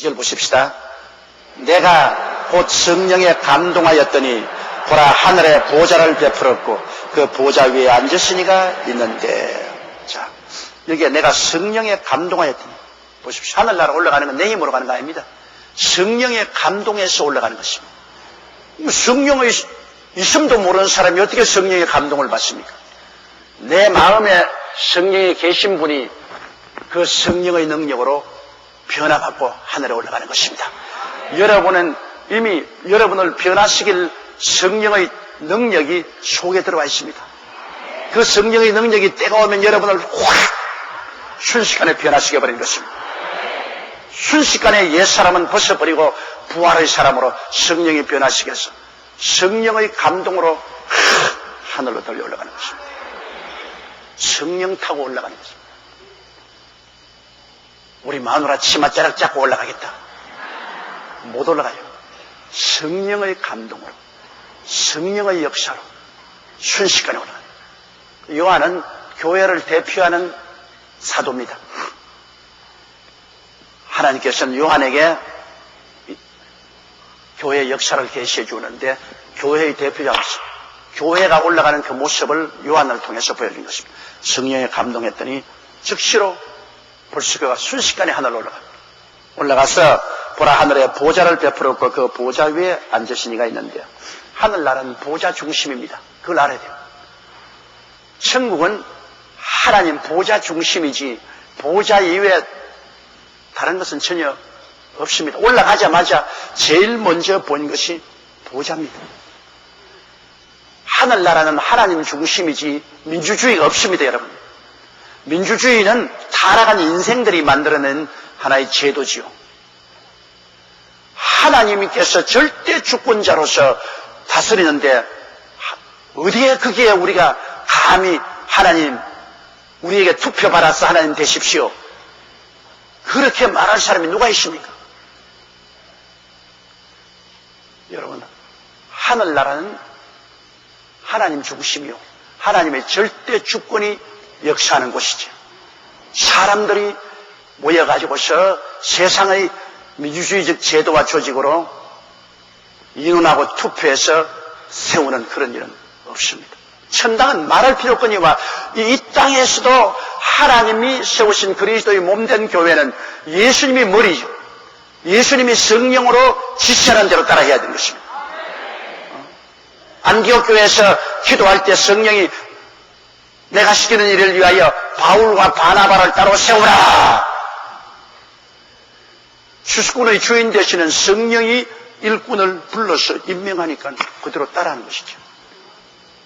2절 보십시다. 내가 곧 성령에 감동하였더니 보라 하늘에 보좌를 베풀었고 그 보좌 위에 앉으시니가 있는데. 자, 여기에 내가 성령에 감동하였더니 보십시오. 하늘나라 올라가는 건 내 힘으로 가는 거 아닙니다. 성령에 감동해서 올라가는 것입니다. 성령의 있음도 모르는 사람이 어떻게 성령의 감동을 받습니까? 내 마음에 성령이 계신 분이 그 성령의 능력으로 변화받고 하늘에 올라가는 것입니다. 여러분은 이미 여러분을 변화시킬 성령의 능력이 속에 들어와 있습니다. 그 성령의 능력이 때가 오면 여러분을 확 순식간에 변화시켜버리는 것입니다. 순식간에 옛사람은 벗어버리고 부활의 사람으로 성령이 변화시켜서 성령의 감동으로 하늘로 들려 올라가는 것입니다. 성령 타고 올라가는 것입니다. 우리 마누라 치맛자락 잡고 올라가겠다. 못 올라가요. 성령의 감동으로, 성령의 역사로 순식간에 올라가요. 요한은 교회를 대표하는 사도입니다. 하나님께서는 요한에게 교회의 역사를 계시해 주는데 교회의 대표자로서 교회가 올라가는 그 모습을 요한을 통해서 보여준 것입니다. 성령에 감동했더니 즉시로 벌써 그가 순식간에 하늘로 올라가서 보라 하늘에 보좌를 베풀었고 그 보좌 위에 앉으신 이가 있는데요. 하늘나라는 보좌 중심입니다. 그걸 알아야 돼요. 천국은 하나님 보좌 중심이지 보좌 이외에 다른 것은 전혀 없습니다. 올라가자마자 제일 먼저 본 것이 보좌입니다. 하늘나라는 하나님 중심이지 민주주의가 없습니다, 여러분. 민주주의는 타락한 인생들이 만들어낸 하나의 제도지요. 하나님께서 절대 주권자로서 다스리는데 어디에 그게 우리가 감히 하나님 우리에게 투표 받아서 하나님 되십시오. 그렇게 말할 사람이 누가 있습니까? 여러분, 하늘나라는 하나님 중심이요. 하나님의 절대 주권이 역사하는 곳이죠. 사람들이 모여가지고서 세상의 민주주의적 제도와 조직으로 인원하고 투표해서 세우는 그런 일은 없습니다. 천당은 말할 필요거니와 이 땅에서도 하나님이 세우신 그리스도의 몸된 교회는 예수님이 머리죠. 예수님이 성령으로 지시하는 대로 따라해야 되는 것입니다. 안디옥 교회에서 기도할 때 성령이 내가 시키는 일을 위하여 바울과 바나바를 따로 세우라. 추수꾼의 주인 되시는 성령이 일꾼을 불러서 임명하니까 그대로 따라하는 것이죠.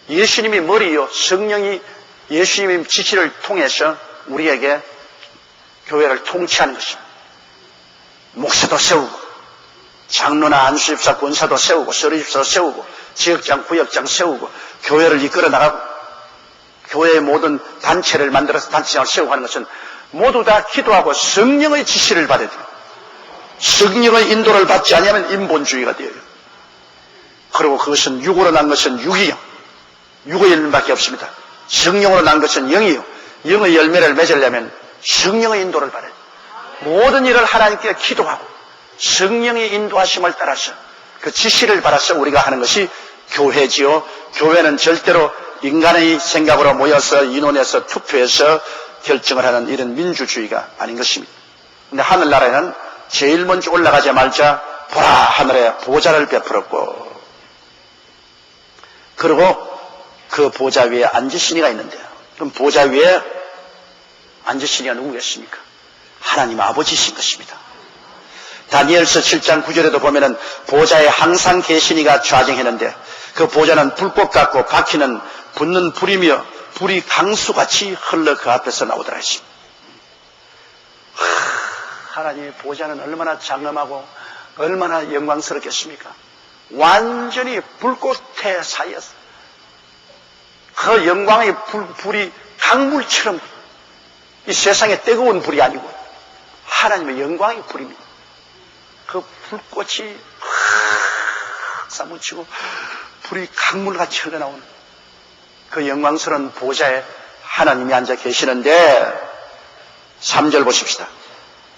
예수님이 머리요, 성령이 예수님의 지시를 통해서 우리에게 교회를 통치하는 것입니다. 목사도 세우고, 장로나 안수집사 권사도 세우고, 서류집사도 세우고, 지역장, 구역장 세우고, 교회를 이끌어 나가고, 교회의 모든 단체를 만들어서 단체장을 세우고 하는 것은 모두 다 기도하고 성령의 지시를 받아야 돼요. 성령의 인도를 받지 않으면 인본주의가 되어요. 그리고 그것은 육으로 난 것은 육이요. 육의 열매밖에 없습니다. 성령으로 난 것은 영이요. 영의 열매를 맺으려면 성령의 인도를 받아야 돼요. 모든 일을 하나님께 기도하고 성령의 인도하심을 따라서 그 지시를 받아서 우리가 하는 것이 교회지요. 교회는 절대로 인간의 생각으로 모여서 인원해서 투표해서 결정을 하는 이런 민주주의가 아닌 것입니다. 근데 하늘나라에는 제일 먼저 올라가자마자 보라 하늘에 보좌를 베풀었고 그리고 그 보좌 위에 앉으신 이가 있는데요. 그럼 보좌 위에 앉으신 이가 누구겠습니까? 하나님 아버지신 것입니다. 다니엘서 7장 9절에도 보면은 보좌에 항상 계신 이가 좌정했는데 그 보좌는 불꽃 같고 바퀴는 붙는 불이며 불이 강수같이 흘러 그 앞에서 나오더라 했습니다. 하나님의 보좌는 얼마나 장엄하고 얼마나 영광스럽겠습니까? 완전히 불꽃의 사이에서 그 영광의 불이 강물처럼 이 세상에 뜨거운 불이 아니고 하나님의 영광의 불입니다. 그 불꽃이 사무치고 불이 강물같이 흘러나오는 그 영광스러운 보좌에 하나님이 앉아 계시는데 3절 보십시다.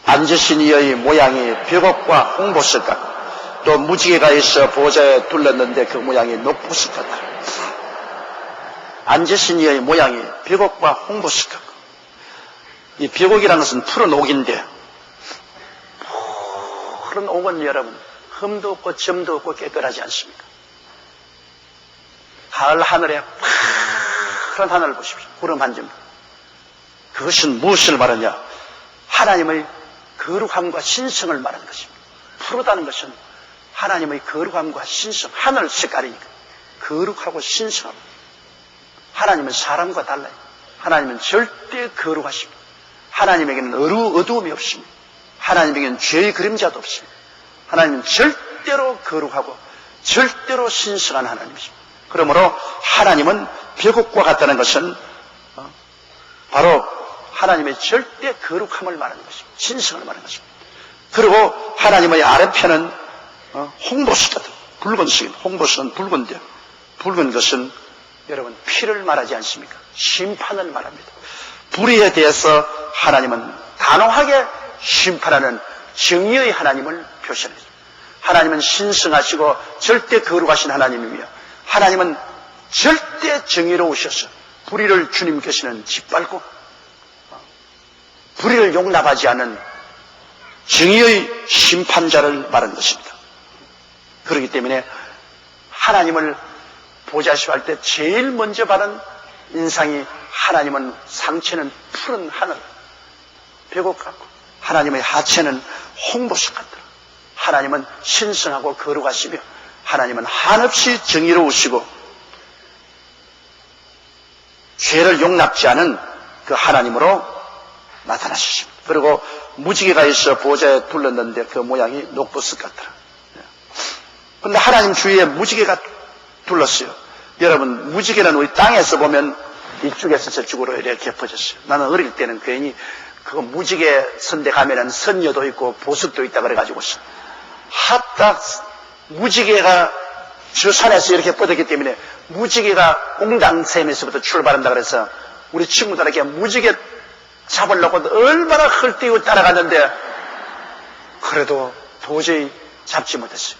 앉으신 이의 모양이 벽옥과 홍보석 같고 또 무지개가 있어 보좌에 둘렀는데 그 모양이 녹보석 같다. 앉으신 이의 모양이 벽옥과 홍보석 같고, 이 벽옥이라는 것은 푸른 옥인데, 푸른 옥은 여러분 흠도 없고 점도 없고 깨끗하지 않습니까? 가을 하늘에 파란 하늘을 보십시오. 구름 한 점. 그것은 무엇을 말하냐? 하나님의 거룩함과 신성을 말하는 것입니다. 푸르다는 것은 하나님의 거룩함과 신성, 하늘 색깔이니까 거룩하고 신성합니다. 하나님은 사람과 달라요. 하나님은 절대 거룩하십니다. 하나님에게는 어두움이 없습니다. 하나님에게는 죄의 그림자도 없습니다. 하나님은 절대로 거룩하고 절대로 신성한 하나님이십니다. 그러므로 하나님은 벽옥과 같다는 것은 바로 하나님의 절대 거룩함을 말하는 것입니다. 신성을 말하는 것입니다. 그리고 하나님의 아랫편은 홍보석 같은 붉은색입니다. 홍보석은 붉은데, 붉은 것은 여러분 피를 말하지 않습니까? 심판을 말합니다. 불의에 대해서 하나님은 단호하게 심판하는 정의의 하나님을 표시합니다. 하나님은 신성하시고 절대 거룩하신 하나님이며 하나님은 절대 정의로우셔서 불의를 주님께서는 짓밟고 불의를 용납하지 않는 정의의 심판자를 말하는 것입니다. 그렇기 때문에 하나님을 보좌시할 때 제일 먼저 받은 인상이 하나님은 상체는 푸른 하늘, 벽옥 같고 하나님의 하체는 홍보석 같더라. 하나님은 신성하고 거룩하시며 하나님은 한없이 정의로우시고 죄를 용납지 않은 그 하나님으로 나타나셨습니다. 그리고 무지개가 있어 보좌에 둘렀는데 그 모양이 녹보석 같더라. 그런데 하나님 주위에 무지개가 둘렀어요. 여러분, 무지개는 우리 땅에서 보면 이쪽에서 저쪽으로 이렇게 퍼졌어요. 나는 어릴 때는 괜히 그 무지개 선대 가면은 선녀도 있고 보석도 있다 그래가지고 하딱 무지개가 저 산에서 이렇게 뻗었기 때문에 무지개가 옹당샘에서부터 출발한다 그래서 우리 친구들에게 무지개 잡으려고 얼마나 헐뛰고 따라갔는데 그래도 도저히 잡지 못했어요.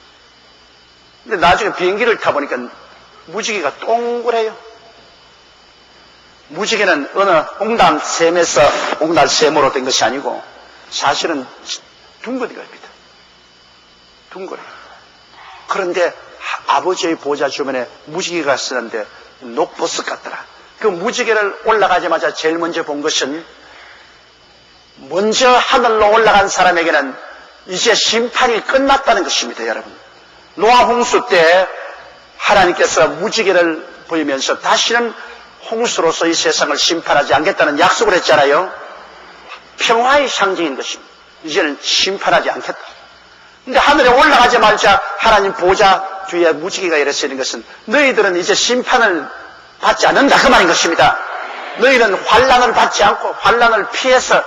근데 나중에 비행기를 타보니까 무지개가 동그래요. 무지개는 어느 옹당샘에서 옹달샘으로 된 것이 아니고 사실은 둥근거립니다. 둥근해요. 그런데 아버지의 보좌 주변에 무지개가 쓰는데 녹보석 같더라. 그 무지개를 올라가자마자 제일 먼저 본 것은 먼저 하늘로 올라간 사람에게는 이제 심판이 끝났다는 것입니다. 여러분, 노아 홍수 때 하나님께서 무지개를 보이면서 다시는 홍수로서 이 세상을 심판하지 않겠다는 약속을 했잖아요. 평화의 상징인 것입니다. 이제는 심판하지 않겠다. 근데 하늘에 올라가자마자 하나님 보좌 뒤에 무지개가 이랬으는 것은 너희들은 이제 심판을 받지 않는다 그 말인 것입니다. 너희는 환난을 받지 않고 환난을 피해서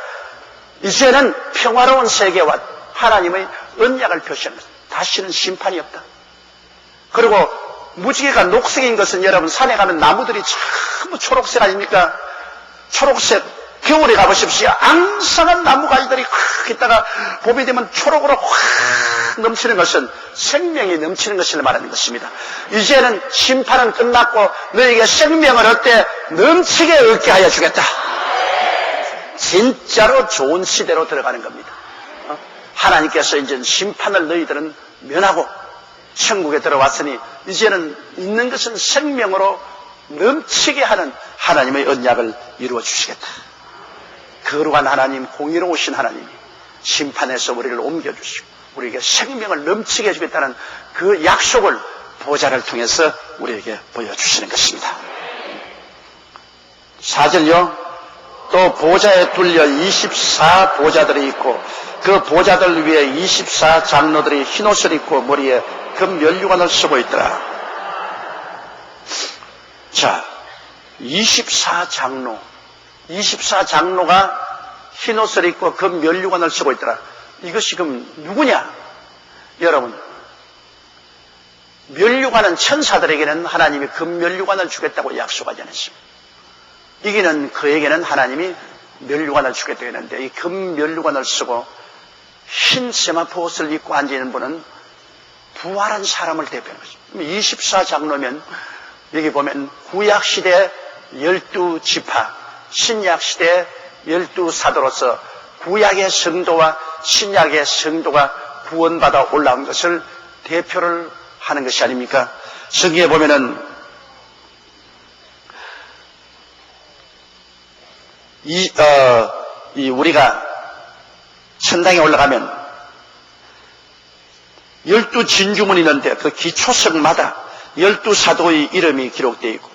이제는 평화로운 세계와 하나님의 언약을 표시하는 것입니다. 다시는 심판이 없다. 그리고 무지개가 녹색인 것은 여러분 산에 가면 나무들이 전부 초록색 아닙니까? 초록색. 겨울에 가보십시오. 앙상한 나무가지들이 확 있다가 봄이 되면 초록으로 확 넘치는 것은 생명이 넘치는 것을 말하는 것입니다. 이제는 심판은 끝났고 너에게 생명을 얻되 넘치게 얻게 하여 주겠다. 진짜로 좋은 시대로 들어가는 겁니다. 하나님께서 이제 심판을 너희들은 면하고 천국에 들어왔으니 이제는 있는 것은 생명으로 넘치게 하는 하나님의 언약을 이루어 주시겠다. 거룩한 하나님, 공의로우신 하나님이 심판에서 우리를 옮겨주시고 우리에게 생명을 넘치게 해주겠다는 그 약속을 보좌를 통해서 우리에게 보여주시는 것입니다. 4절요. 또 보좌에 둘려 24 보좌들이 있고 그 보좌들 위에 24 장로들이 흰옷을 입고 머리에 금면류관을 쓰고 있더라. 자, 24장로가 흰옷을 입고 금면류관을 쓰고 있더라. 이것이 그럼 누구냐? 여러분, 면류관은 천사들에게는 하나님이 금면류관을 주겠다고 약속하지 않았습니다. 이기는 그에게는 하나님이 면류관을 주겠다고 했는데 이 금면류관을 쓰고 흰 세마포 옷을 입고 앉아있는 분은 부활한 사람을 대표하는 것입니다. 24장로면 여기 보면 구약시대 12지파, 신약시대 12사도로서 구약의 성도와 신약의 성도가 구원받아 올라온 것을 대표를 하는 것이 아닙니까? 성경에 보면은 우리가 천당에 올라가면 12진주문이 있는데 그 기초석마다 12사도의 이름이 기록되어 있고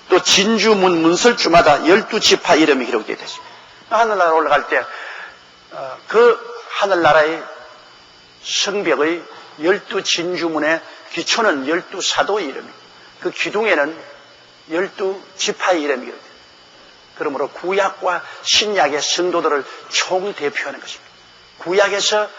또 진주문 문설주마다 12지파 이름이 기록되어 있습니다. 하늘나라 올라갈 때 그 하늘나라의 성벽의 12진주문의 기초는 12사도의 이름입니다. 그 기둥에는 12지파의 이름이 기록됩니다. 그러므로 구약과 신약의 성도들을 총대표하는 것입니다. 구약에서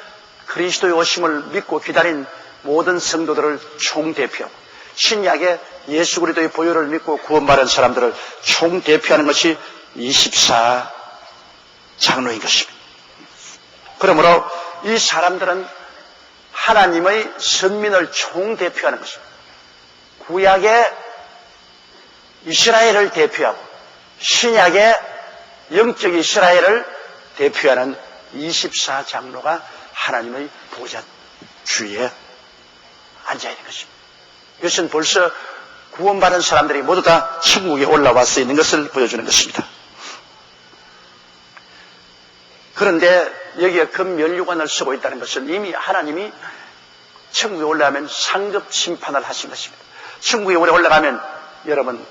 그리스도의 오심을 믿고 기다린 모든 성도들을 총대표하고 신약의 예수 그리스도의 보혈을 믿고 구원받은 사람들을 총대표하는 것이 24장로인 것입니다. 그러므로 이 사람들은 하나님의 선민을 총대표하는 것입니다. 구약의 이스라엘을 대표하고 신약의 영적 이스라엘을 대표하는 24장로가 하나님의 보좌 주위에 앉아있는 것입니다. 이것은 벌써 구원받은 사람들이 모두 다 천국에 올라와서 있는 것을 보여주는 것입니다. 그런데 여기에 금면류관을 쓰고 있다는 것은 이미 하나님이 천국에 올라가면 상급 심판을 하신 것입니다. 천국에 올라가면 여러분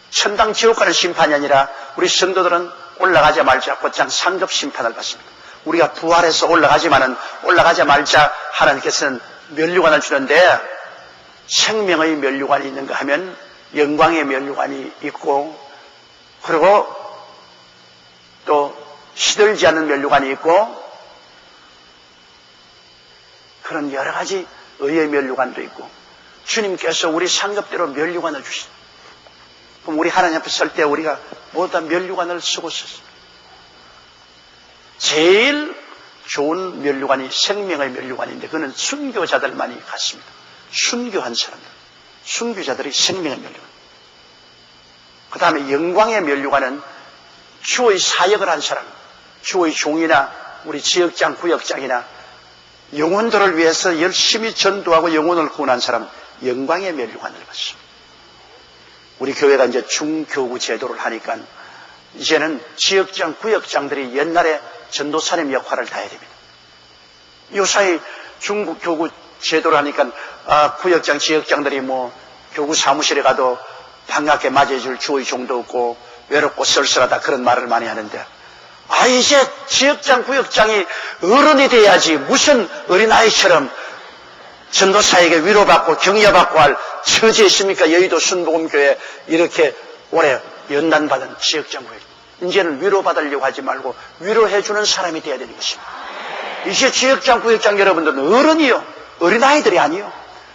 천당 지옥 가는 심판이 아니라 우리 성도들은 올라가자 말자 곧장 상급 심판을 받습니다. 우리가 부활해서 올라가자 말자 하나님께서는 면류관을 주는데 생명의 면류관이 있는가 하면 영광의 면류관이 있고 그리고 또 시들지 않는 면류관이 있고 그런 여러 가지 의의 면류관도 있고 주님께서 우리 상급대로 면류관을 주십니다. 그럼 우리 하나님 앞에 설 때 우리가 모두 다 면류관을 쓰고 있었습니다. 제일 좋은 면류관이 생명의 면류관인데 그거는 순교자들만이 갖습니다. 순교한 사람들, 순교자들이 생명의 면류관. 그 다음에 영광의 면류관은 주의 사역을 한 사람, 주의 종이나 우리 지역장, 구역장이나 영혼들을 위해서 열심히 전도하고 영혼을 구원한 사람은 영광의 면류관을 받습니다. 우리 교회가 이제 중교구 제도를 하니까 이제는 지역장, 구역장들이 옛날에 전도사님 역할을 다 해야 됩니다. 요사이 중국교구 제도를 하니까 구역장, 지역장들이 교구 사무실에 가도 반갑게 맞이해줄 주의 종도 없고 외롭고 쓸쓸하다 그런 말을 많이 하는데 이제 지역장, 구역장이 어른이 돼야지 무슨 어린아이처럼 전도사에게 위로받고 격려받고 할 처지에 있습니까? 여의도 순복음교회 이렇게 오래 연단받은 지역장, 구역장. 이제는 위로받으려고 하지 말고 위로해주는 사람이 돼야 되는 것입니다. 이제 지역장, 구역장 여러분들은 어른이요. 어린아이들이 아니요.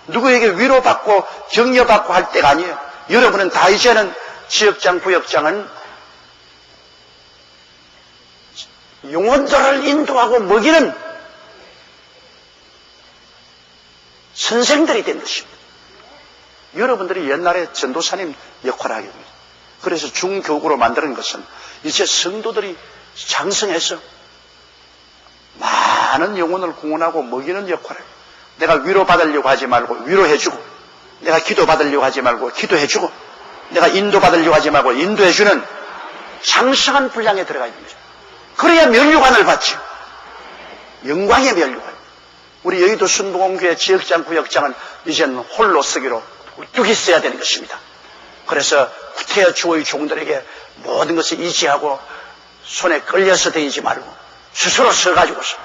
누구에게 위로받고 격려받고 할 때가 아니에요. 여러분은 다 이제는 지역장, 구역장은 영혼들을 인도하고 먹이는 선생들이 된 것입니다. 여러분들이 옛날에 전도사님 역할을 하게 됩니다. 그래서 중교구로 만드는 것은 이제 성도들이 장성해서 많은 영혼을 구원하고 먹이는 역할을 해요. 내가 위로받으려고 하지 말고 위로해주고 내가 기도받으려고 하지 말고 기도해주고 내가 인도받으려고 하지 말고 인도해주는 장성한 분량에 들어가 있는 거죠. 그래야 면류관을 받죠. 영광의 면류관. 우리 여의도 순복음교회 지역장, 구역장은 이제는 홀로 쓰기로 뚝 있어야 되는 것입니다. 그래서 구태여 주의 종들에게 모든 것을 의지하고 손에 끌려서 다니지 말고 스스로 서가지고서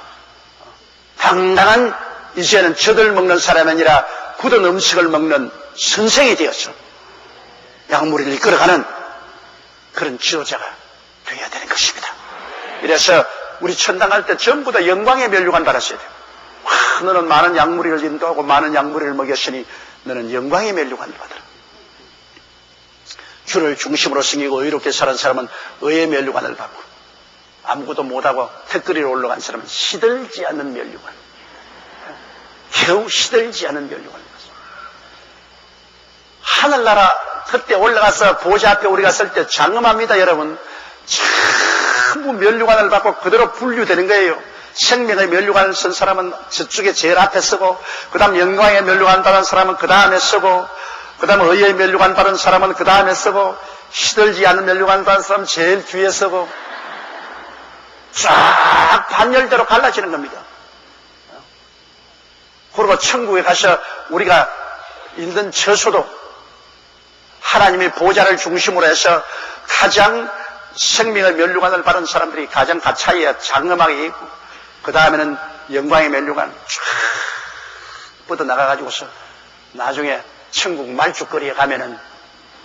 당당한 이제는 젖을 먹는 사람이 아니라 굳은 음식을 먹는 선생이 되어서 약물을 이끌어가는 그런 지도자가 되어야 되는 것입니다. 이래서 우리 천당 갈 때 전부 다 영광의 면류관 받았어야 돼요. 너는 많은 약물이를 인도하고 많은 약물이를 먹였으니 너는 영광의 면류관을 받아라. 주를 중심으로 섬기고 의롭게 사는 사람은 의의 면류관을 받고 아무것도 못하고 턱걸이로 올라간 사람은 시들지 않는 면류관, 겨우 시들지 않는 면류관입니다. 하늘나라 그때 올라가서 보좌 앞에 우리가 설 때 장엄합니다, 여러분. 전부 면류관을 받고 그대로 분류되는 거예요. 생명의 면류관을 쓴 사람은 저쪽에 제일 앞에 서고, 그 다음 영광의 면류관 받은 사람은 그 다음에 서고, 그 다음 의의 면류관 받은 사람은 그 다음에 서고, 시들지 않는 면류관 받은 사람은 제일 뒤에 서고, 쫙 반열대로 갈라지는 겁니다. 그리고 천국에 가서 우리가 있는 처소도 하나님의 보좌를 중심으로 해서 가장 생명의 면류관을 받은 사람들이 가장 가차이에 장엄하게 있고, 그 다음에는 영광의 면류관 쫙 뻗어나가가지고서 나중에 천국 말죽거리에 가면은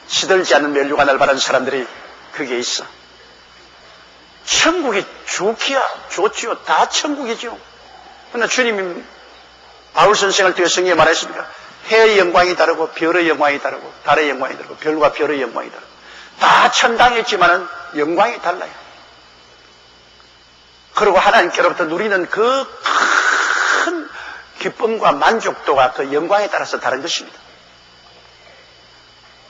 시들지 않는 면류관을 받은 사람들이 그게 있어. 천국이 좋기야 좋지요. 다 천국이죠. 그러나 주님이 바울 선생을 통해 성경에 말했습니다. 해의 영광이 다르고 별의 영광이 다르고 달의 영광이 다르고 별과 별의 영광이 다르고 다 천당했지만은 영광이 달라요. 그리고 하나님께로부터 누리는 그 큰 기쁨과 만족도가 그 영광에 따라서 다른 것입니다.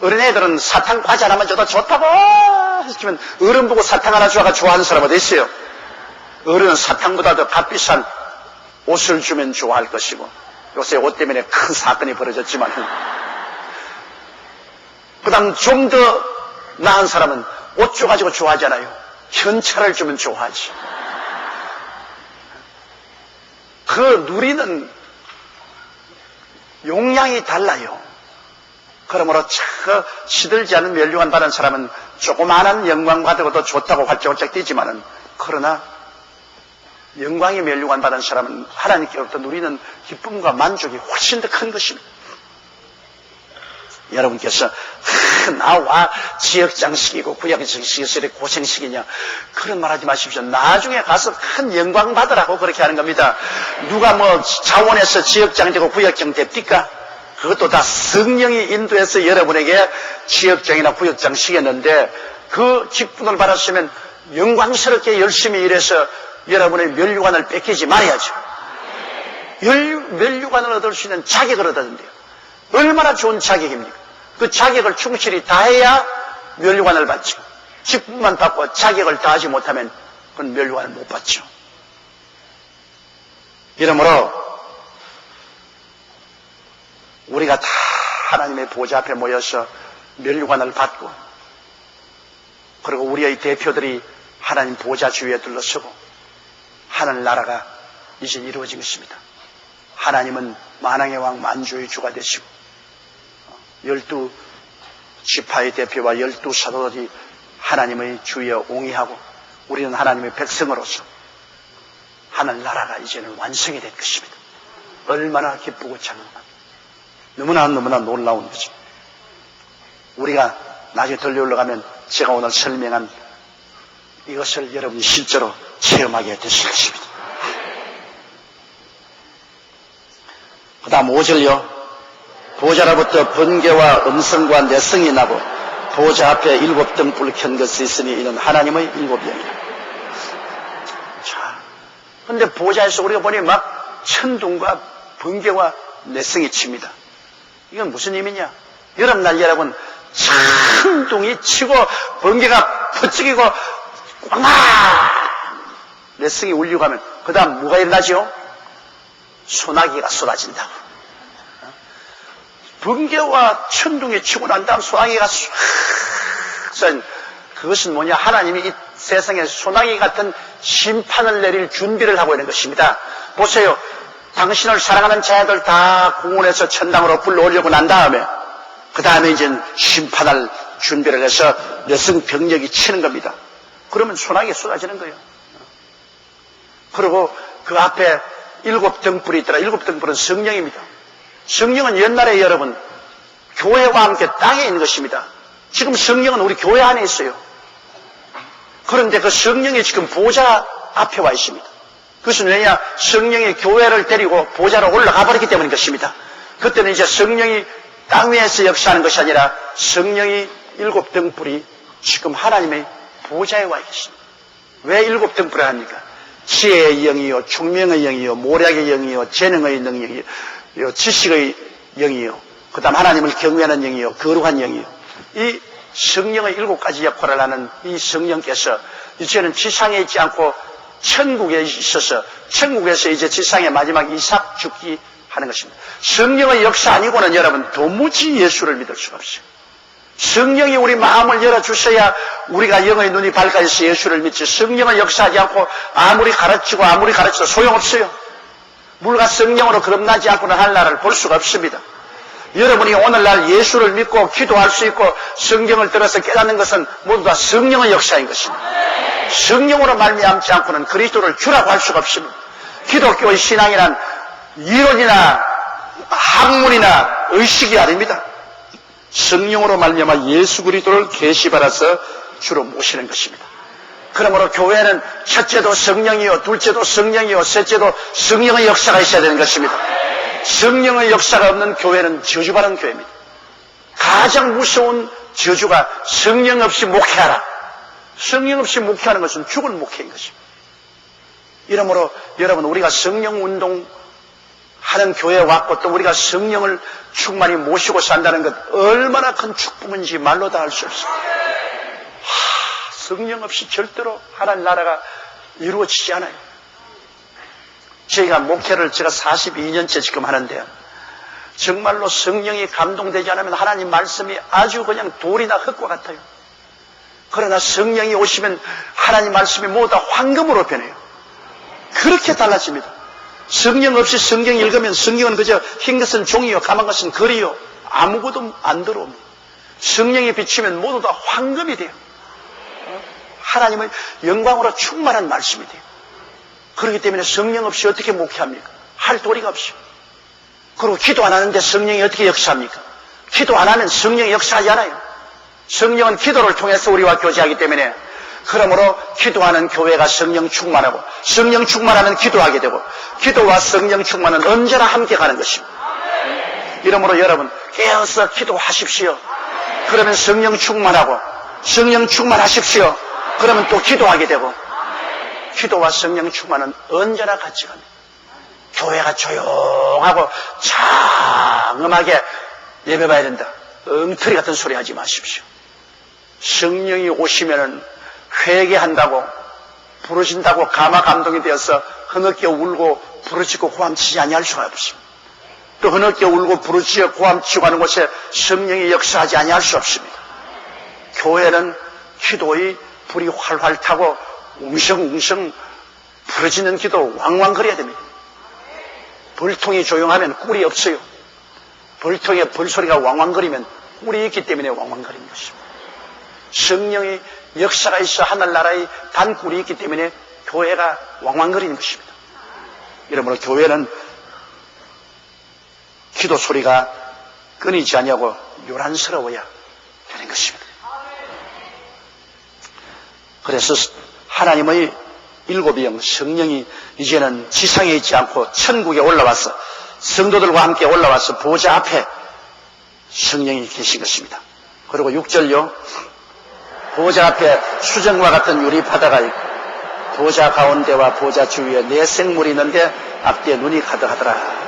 어린애들은 사탕 과자 하나만 줘도 좋다고 했지만 어른 보고 사탕 하나 줘가 좋아하는 사람 어디 있어요? 어른은 사탕보다 더 값비싼 옷을 주면 좋아할 것이고, 요새 옷 때문에 큰 사건이 벌어졌지만, 그 다음 좀 더 나은 사람은 옷 줘가지고 좋아하잖아요. 현찰을 주면 좋아하지. 그 누리는 용량이 달라요. 그러므로 그 시들지 않은 면류관 받은 사람은 조그마한 영광 받아도 좋다고 활짝활짝 뛰지만은, 그러나 영광의 면류관 받은 사람은 하나님께로부터 누리는 기쁨과 만족이 훨씬 더 큰 것입니다. 여러분께서 나와 지역장식이고 구역장식에서 이렇게 고생식이냐 그런 말 하지 마십시오. 나중에 가서 큰 영광 받으라고 그렇게 하는 겁니다. 누가 뭐 자원에서 지역장 되고 구역장 됩니까? 그것도 다 성령이 인도해서 여러분에게 지역장이나 구역장 시켰는데, 그 직분을 받았으면 영광스럽게 열심히 일해서 여러분의 면류관을 뺏기지 말아야죠. 면류관을 얻을 수 있는 자격을 얻었는데요. 얼마나 좋은 자격입니까? 그 자격을 충실히 다해야 면류관을 받죠. 직분만 받고 자격을 다하지 못하면 그건 면류관을 못 받죠. 이러므로 우리가 다 하나님의 보좌 앞에 모여서 면류관을 받고, 그리고 우리의 대표들이 하나님 보좌 주위에 둘러서고 하늘나라가 이제 이루어진 것입니다. 하나님은 만왕의 왕 만주의 주가 되시고 12지파의 대표와 12사도들이 하나님의 주위에 옹이하고 우리는 하나님의 백성으로서 하늘나라가 이제는 완성이 된 것입니다. 얼마나 기쁘고 장엄한, 너무나 놀라운 거죠. 우리가 나중에 덜려 올라가면 제가 오늘 설명한 이것을 여러분이 실제로 체험하게 되실 것입니다. 그 다음 5절요. 보좌로부터 번개와 음성과 내성이 나고 보좌 앞에 7등불을 켠 것이 있으니 이는 하나님의 7영이라. 자, 근데 보좌에서 우리가 보니 막 천둥과 번개와 내성이 칩니다. 이건 무슨 의미냐? 여름날 여러분, 천둥이 치고 번개가 퍼치기고 꽝! 내성이 울리고 하면 그 다음 뭐가 일어나죠? 소나기가 쏟아진다고. 번개와 천둥이 치고 난 다음 소나기가 쏟아진, 그것은 뭐냐? 하나님이 이 세상에 소나기 같은 심판을 내릴 준비를 하고 있는 것입니다. 보세요. 당신을 사랑하는 자녀들 다 공원에서 천당으로 불러오려고 난 다음에 그 다음에 이제 심판할 준비를 해서 여성 병력이 치는 겁니다. 그러면 소나기가 쏟아지는 거예요. 그리고 그 앞에 7등불이 있더라. 7등불은 성령입니다. 성령은 옛날에 여러분 교회와 함께 땅에 있는 것입니다. 지금 성령은 우리 교회 안에 있어요. 그런데 그 성령이 지금 보좌 앞에 와 있습니다. 그것은 왜냐? 성령이 교회를 데리고 보좌로 올라가 버렸기 때문인 것입니다. 그때는 이제 성령이 땅 위에서 역사하는 것이 아니라 성령이 7등불이 지금 하나님의 보좌에 와 있습니다. 왜 일곱 등불을 합니까? 지혜의 영이요, 총명의 영이요, 모략의 영이요, 재능의 능력이요, 지식의 영이요, 그 다음 하나님을 경외하는 영이요, 거룩한 영이요. 이 성령의 일곱 가지 역할을 하는 이 성령께서 이제는 지상에 있지 않고 천국에 있어서 천국에서 이제 지상의 마지막 이삭 죽기 하는 것입니다. 성령의 역사 아니고는 여러분 도무지 예수를 믿을 수가 없어요. 성령이 우리 마음을 열어주셔야 우리가 영의 눈이 밝아져서 예수를 믿지, 성령을 역사하지 않고 아무리 가르치고 아무리 가르쳐도 소용없어요. 물과 성령으로 거듭나지 않고는 하늘나라를 볼 수가 없습니다. 여러분이 오늘날 예수를 믿고 기도할 수 있고 성경을 들어서 깨닫는 것은 모두 다 성령의 역사인 것입니다. 성령으로 말미암지 않고는 그리스도를 주라고 할 수가 없습니다. 기독교의 신앙이란 이론이나 학문이나 의식이 아닙니다. 성령으로 말미암아 예수 그리스도를 계시받아서 주로 모시는 것입니다. 그러므로 교회는 첫째도 성령이요, 둘째도 성령이요, 셋째도 성령의 역사가 있어야 되는 것입니다. 성령의 역사가 없는 교회는 저주받은 교회입니다. 가장 무서운 저주가 성령 없이 목회하라. 성령 없이 목회하는 것은 죽을 목회인 것입니다. 이러므로 여러분, 우리가 성령 운동 하는 교회에 왔고 또 우리가 성령을 충만히 모시고 산다는 것 얼마나 큰 축복인지 말로 다 할 수 없습니다. 성령 없이 절대로 하나님 나라가 이루어지지 않아요. 저희가 목회를 제가 42년째 지금 하는데요, 정말로 성령이 감동되지 않으면 하나님 말씀이 아주 그냥 돌이나 흙과 같아요. 그러나 성령이 오시면 하나님 말씀이 모두 다 황금으로 변해요. 그렇게 달라집니다. 성령 없이 성경 읽으면 성경은 그저 흰 것은 종이요, 까만 것은 거리요, 아무것도 안 들어옵니다. 성령이 비치면 모두 다 황금이 돼요. 하나님의 영광으로 충만한 말씀이 돼요. 그렇기 때문에 성령 없이 어떻게 목회합니까? 할 도리가 없어요. 그리고 기도 안 하는데 성령이 어떻게 역사합니까? 기도 안 하면 성령이 역사하지 않아요. 성령은 기도를 통해서 우리와 교제하기 때문에, 그러므로 기도하는 교회가 성령 충만하고, 성령 충만하면 기도하게 되고, 기도와 성령 충만은 언제나 함께 가는 것입니다. 이러므로 여러분 깨어서 기도하십시오. 그러면 성령 충만하고, 성령 충만하십시오. 그러면 또 기도하게 되고, 기도와 성령 충만은 언제나 같이 갑니다. 교회가 조용하고 장엄하게 예배봐야 된다, 엉터리 같은 소리 하지 마십시오. 성령이 오시면은 회개한다고, 부르신다고 가마 감동이 되어서 흐느껴 울고 부르짖고 고함치지 아니할 수가 없습니다. 또 흐느껴 울고 부르짖어 고함치고 하는 곳에 성령이 역사하지 아니할 수 없습니다. 교회는 기도의 불이 활활 타고 웅성웅성 부러지는 기도 왕왕거려야 됩니다. 벌통이 조용하면 꿀이 없어요. 벌통에 벌소리가 왕왕거리면 꿀이 있기 때문에 왕왕거리는 것입니다. 성령의 역사가 있어 하늘나라의 단꿀이 있기 때문에 교회가 왕왕거리는 것입니다. 이러므로 교회는 기도 소리가 끊이지 않냐고 요란스러워야 되는 것입니다. 그래서 하나님의 일곱의 영 성령이 이제는 지상에 있지 않고 천국에 올라와서 성도들과 함께 올라와서 보좌 앞에 성령이 계신 것입니다. 그리고 6절요, 보좌 앞에 수정과 같은 유리바다가 있고 보좌 가운데와 보좌 주위에 네 생물이 있는데 앞뒤에 눈이 가득하더라.